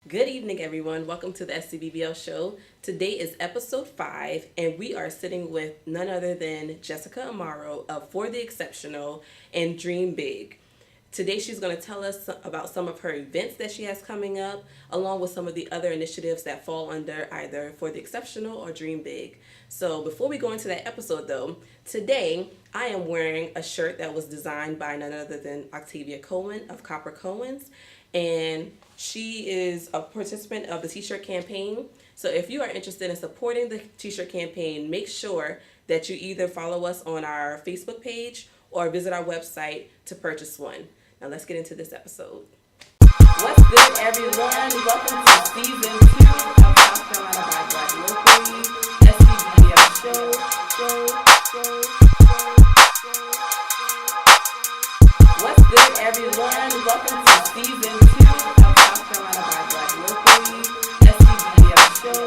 Good evening, everyone. Welcome to the SCBBL show. Today is episode 5, and we are sitting with none other than Jessica Amaro of For the Exceptional and Dream Big. Today, she's going to tell us about some of her events that she has coming up, along with some of the other initiatives that fall under either For the Exceptional or Dream Big. So, before we go into that episode, though, today I am wearing a shirt that was designed by none other than Octavia Cohen of Copper Cohen's, and she is a participant of the t-shirt campaign. So if you are interested in supporting the t-shirt campaign, make sure that you either follow us on our Facebook page or visit our website to purchase one. Now let's get into this episode. What's good, everyone? Welcome to season 2 of South Carolina by Black Locally, SCBBL show. What's good, everyone? Welcome to season 2 of South Carolina by Black Locally, SCBBL show.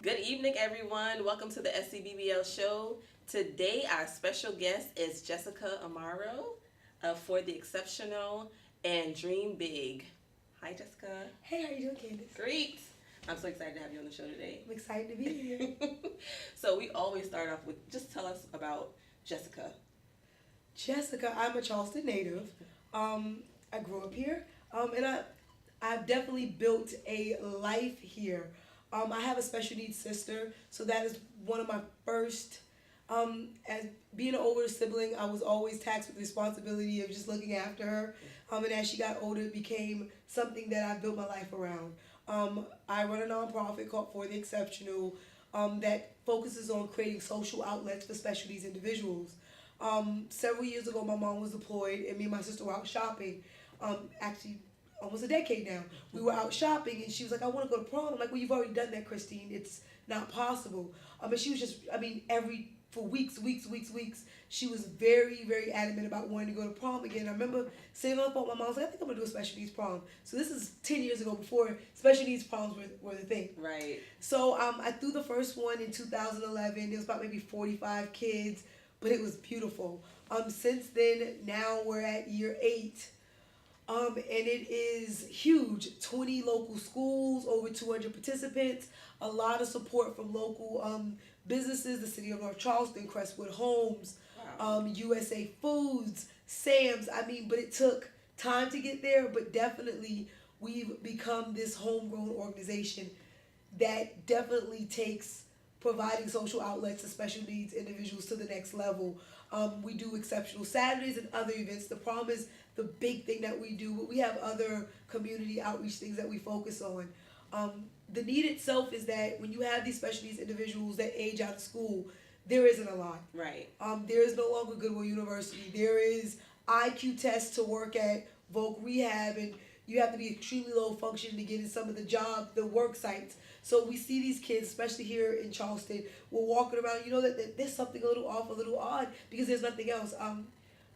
Good evening, everyone. Welcome to the SCBBL show. Today, our special guest is Jessica Amaro For the Exceptional and Dream Big. Hi, Jessica. Hey, how you doing, Candace? Great. I'm so excited to have you on the show today. I'm excited to be here. So we always start off with just tell us about Jessica. Jessica, I'm a Charleston native. I grew up here, and I've definitely built a life here. I have a special needs sister, so that is one of my first. As being an older sibling, I was always tasked with the responsibility of just looking after her. And as she got older, it became something that I built my life around. I run a nonprofit called For the Exceptional that focuses on creating social outlets for special needs individuals. Several years ago, my mom was deployed, and me and my sister were out shopping. Actually, almost a decade now. We were out shopping, and she was like, "I want to go to prom." I'm like, "Well, you've already done that, Christine. It's not possible." And she was just, for weeks, she was very, very adamant about wanting to go to prom again. I remember sitting on the phone with my mom, I was like, "I think I'm going to do a special needs prom." So this is 10 years ago, before special needs proms were the thing. Right. So I threw the first one in 2011. There was about maybe 45 kids, but it was beautiful. Since then, now we're at year 8. And it is huge. 20 local schools, over 200 participants, a lot of support from local businesses, the City of North Charleston, Crestwood Homes, Wow. USA Foods, Sam's. But it took time to get there, but definitely we've become this homegrown organization that definitely takes providing social outlets to special needs individuals to the next level. We do exceptional Saturdays and other events. The prom is the big thing that we do, but we have other community outreach things that we focus on. The need itself is that when you have these special needs individuals that age out of school, there isn't a lot. Right. There is no longer Goodwill University. There is IQ tests to work at Voc Rehab, and you have to be extremely low functioning to get in some of the work sites. So we see these kids, especially here in Charleston, we're walking around, that there's something a little off, a little odd, because there's nothing else.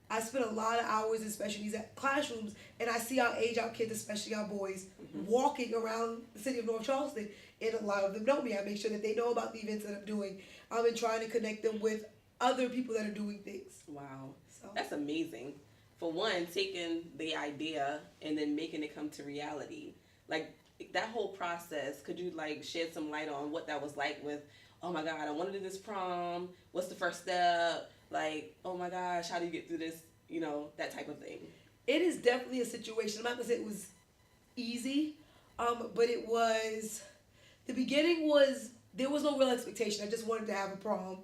I spend a lot of hours in special needs classrooms, and I see our age-out kids, especially our boys, walking around the city of North Charleston, and a lot of them know me. I make sure that they know about the events that I'm doing. And trying to connect them with other people that are doing things. Wow. So That's amazing. For one, taking the idea and then making it come to reality. Like, that whole process, could you, shed some light on what that was like with, oh my God, I want to do this prom, what's the first step? Oh my gosh, how do you get through this, that type of thing? it is definitely a situation. I'm not going to say it was easy, but it was, the beginning was, there was no real expectation. I just wanted to have a prom.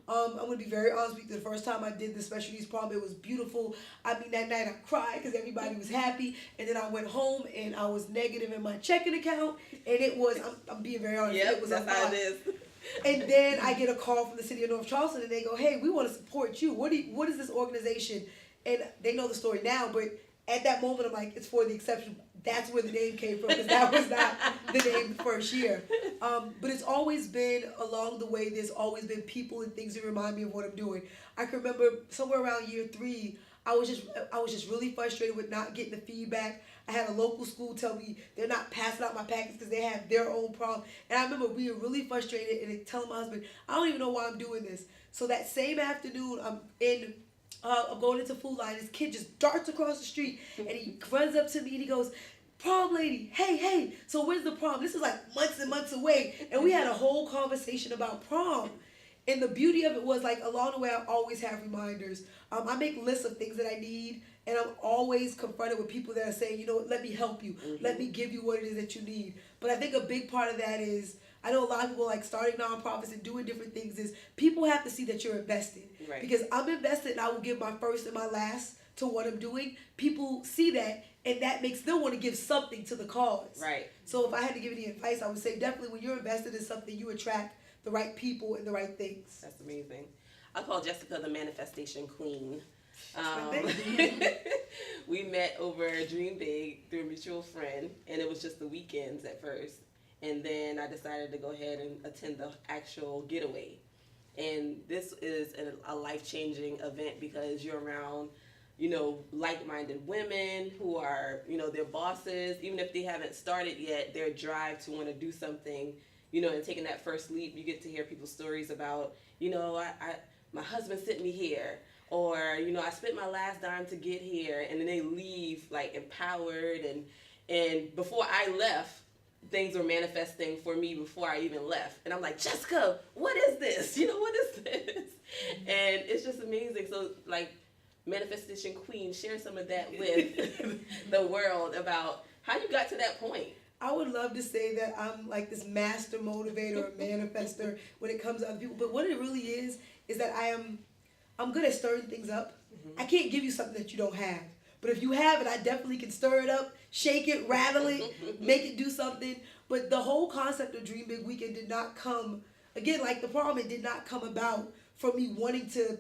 I'm going to be very honest with you. The first time I did the special needs prom, it was beautiful. That night I cried because everybody was happy. And then I went home and I was negative in my checking account. And it was, I'm being very honest, Yep, it was that's a how lot. it is. And then I get a call from the City of North Charleston, and they go, "Hey, we want to support you. What is this organization?" And they know the story now, but at that moment, I'm like, it's For the Exception. That's where the name came from, because that was not the name the first year. But it's always been, along the way, there's always been people and things that remind me of what I'm doing. I can remember somewhere around year 3, I was just really frustrated with not getting the feedback. I had a local school tell me they're not passing out my packets because they have their own problem. And I remember being really frustrated and telling my husband, "I don't even know why I'm doing this." So that same afternoon, I'm in I'm going into Food Line. This kid just darts across the street and he runs up to me and he goes, "Prom lady, hey, so where's the prom?" This is like months and months away. And we had a whole conversation about prom. And the beauty of it was, like, along the way, I always have reminders. I make lists of things that I need, and I'm always confronted with people that are saying, you know what, let me help you. Let me give you what it is that you need. But I think a big part of that is, I know a lot of people, like, starting nonprofits and doing different things, is people have to see that you're invested. Right. Because I'm invested and I will give my first and my last to what I'm doing. People see that, and that makes them want to give something to the cause. Right. So if I had to give any advice, I would say definitely when you're invested in something, you attract the right people and the right things. That's amazing. I call Jessica the manifestation queen. We met over Dream Big through a mutual friend, and it was just the weekends at first. And then I decided to go ahead and attend the actual getaway. And this is a life-changing event because you're around, you know, like-minded women who are, you know, their bosses. Even if they haven't started yet, their drive to want to do something, you know, and taking that first leap, you get to hear people's stories about, you know, my husband sent me here, or, you know, I spent my last dime to get here, and then they leave like empowered, and before I left, things were manifesting for me before I even left, and I'm like, Jessica, what is this? You know, what is this? And it's just amazing. So, like, manifestation queen, share some of that with the world about how you got to that point. I would love to say that I'm like this master motivator or manifester when it comes to other people, but what it really is that I'm good at stirring things up. I can't give you something that you don't have, but if you have it, I definitely can stir it up, shake it, rattle it, make it do something. But the whole concept of Dream Big Weekend did not come, again, like the prom, it did not come about from me wanting to.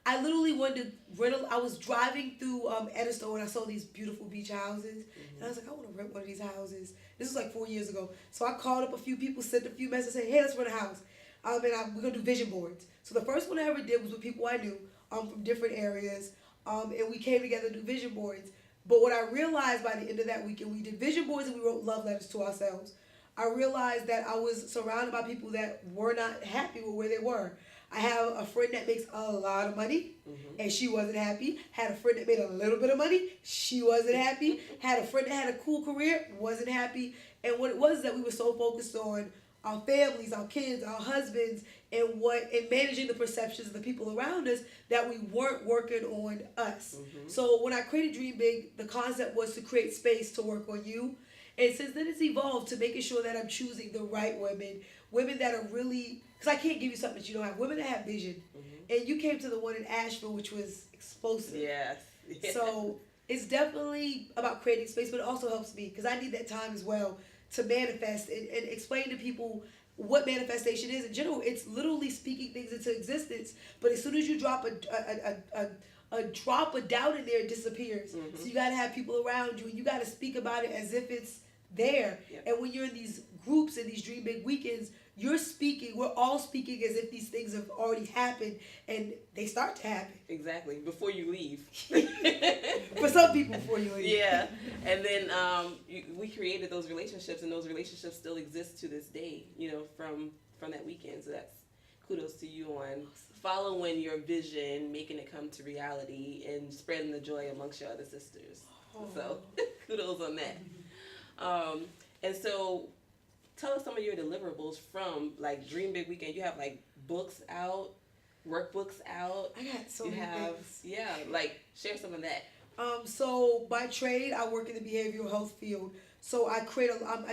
I literally wanted to rent. I was driving through Edison and I saw these beautiful beach houses, and I was like, I want to rent one of these houses. This was like 4 years ago. So I called up a few people, sent a few messages, saying, hey, let's rent a house. And we're gonna do vision boards. So the first one I ever did was with people I knew from different areas, and we came together to do vision boards. But what I realized by the end of that weekend, we did vision boards and we wrote love letters to ourselves. I realized that I was surrounded by people that were not happy with where they were. I have a friend that makes a lot of money, and she wasn't happy. Had a friend that made a little bit of money, she wasn't happy. Had a friend that had a cool career, wasn't happy. And what it was that we were so focused on our families, our kids, our husbands, and managing the perceptions of the people around us that we weren't working on us. So when I created Dream Big, the concept was to create space to work on you. And since then it's evolved to making sure that I'm choosing the right women that are really, because I can't give you something that you don't have, women that have vision. And you came to the one in Asheville, which was explosive. Yes. So it's definitely about creating space, but it also helps me because I need that time as well to manifest and explain to people what manifestation is. In general, it's literally speaking things into existence, but as soon as you drop a drop of doubt in there, it disappears. So you got to have people around you, and you got to speak about it as if it's there. And when you're in these groups and these Dream Big weekends, we're all speaking as if these things have already happened, and they start to happen. Exactly, before you leave. For some people, before you leave. Yeah, and then we created those relationships, and those relationships still exist to this day, you know, from that weekend. So that's kudos to you on following your vision, making it come to reality, and spreading the joy amongst your other sisters. So kudos on that. And so tell us some of your deliverables from like Dream Big Weekend. You have like books out, workbooks out. I got so many things. Yeah, like share some of that. So by trade, I work in the behavioral health field. So I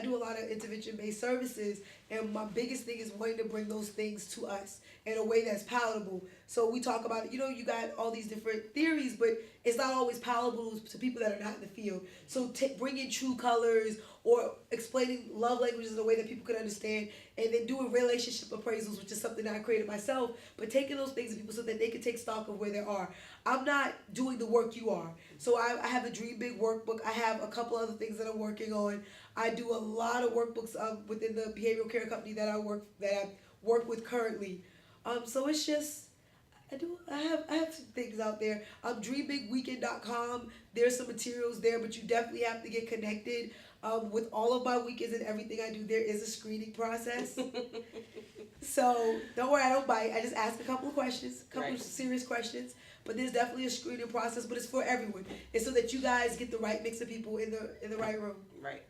do a lot of intervention-based services, and my biggest thing is wanting to bring those things to us in a way that's palatable. So we talk about, you know, you got all these different theories, but it's not always palatable to people that are not in the field. So bringing true colors or explaining love languages in a way that people can understand, and then doing relationship appraisals, which is something that I created myself, but taking those things to people so that they can take stock of where they are. I'm not doing the work you are. So I have a Dream Big workbook. I have a couple other things that I'm working on. I do a lot of workbooks within the behavioral care company that I work with currently. So it's just, I have some things out there. DreamBigWeekend.com. There's some materials there, but you definitely have to get connected. With all of my weekends and everything I do, there is a screening process. So don't worry, I don't bite. I just ask a couple of questions, of serious questions. but there's definitely a screening process, but it's for everyone. It's so that you guys get the right mix of people in the right room. Right.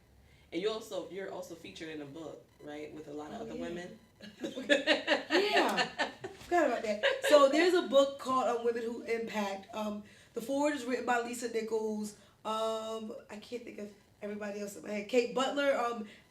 And you're also featured in a book, right, with a lot of other women. Yeah, forgot about that. So there's a book called Women Who Impact. The forward is written by Lisa Nichols. I can't think of everybody else in my head. Kate Butler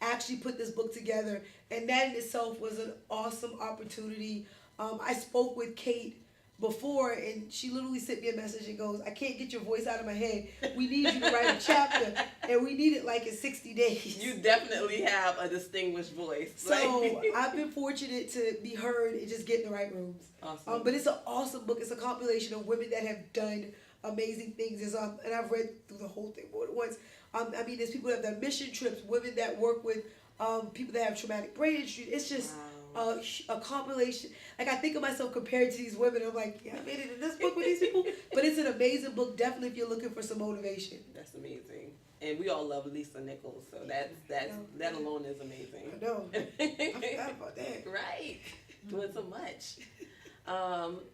actually put this book together, and that in itself was an awesome opportunity. I spoke with Kate before, and she literally sent me a message and goes, I can't get your voice out of my head. We need you to write a chapter, and we need it like in 60 days. You definitely have a distinguished voice. So I've been fortunate to be heard and just get in the right rooms. Awesome. But it's an awesome book. It's a compilation of women that have done amazing things. And I've read through the whole thing more than once. I mean, there's people that have done mission trips, women that work with people that have traumatic brain injury. It's just a compilation. Like, I think of myself compared to these women. I'm like, yeah, I made it in this book with these people. But it's an amazing book, definitely, if you're looking for some motivation. That's amazing. And we all love Lisa Nichols, so that alone is amazing. I know. I forgot about that. Right. Doing so much.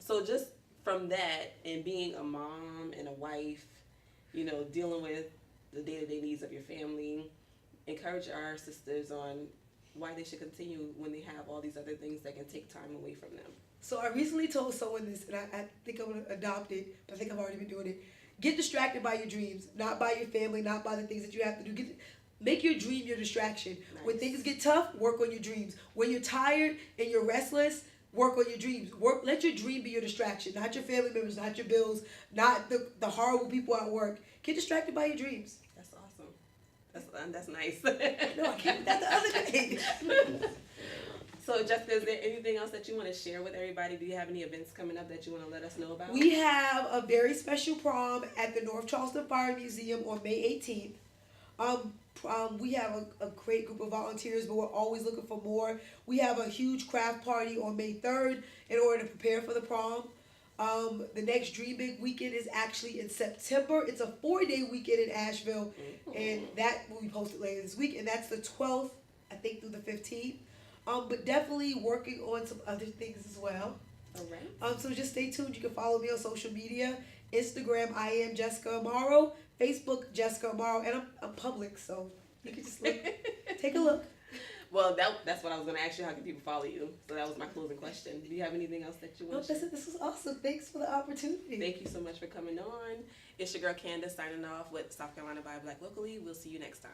So just from that and being a mom and a wife, dealing with the day-to-day needs of your family, encourage our sisters on why they should continue when they have all these other things that can take time away from them. So I recently told someone this, and I think I'm going to adopt it, but I think I've already been doing it. Get distracted by your dreams, not by your family, not by the things that you have to do. Make your dream your distraction. Nice. When things get tough, work on your dreams. When you're tired and you're restless, work on your dreams. Let your dream be your distraction, not your family members, not your bills, not the horrible people at work. Get distracted by your dreams. That's awesome. That's nice. No, I can't. That's the other day. So, Jessica, is there anything else that you want to share with everybody? Do you have any events coming up that you want to let us know about? We have a very special prom at the North Charleston Fire Museum on May 18th. We have a great group of volunteers, but we're always looking for more. We have a huge craft party on May 3rd in order to prepare for the prom. The next Dream Big weekend is actually in September. It's a 4-day weekend in Asheville, and that will be posted later this week, and that's the 12th, I think, through the 15th. But definitely working on some other things as well. All right. So just stay tuned. You can follow me on social media. Instagram, I am Jessica Amaro. Facebook, Jessica Amaro. And I'm public, so you can just look. Take a look. Well, that's what I was going to ask you. How can people follow you? So that was my closing question. Do you have anything else that you want to share? This was awesome. Thanks for the opportunity. Thank you so much for coming on. It's your girl Candace signing off with South Carolina by Black Locally. We'll see you next time.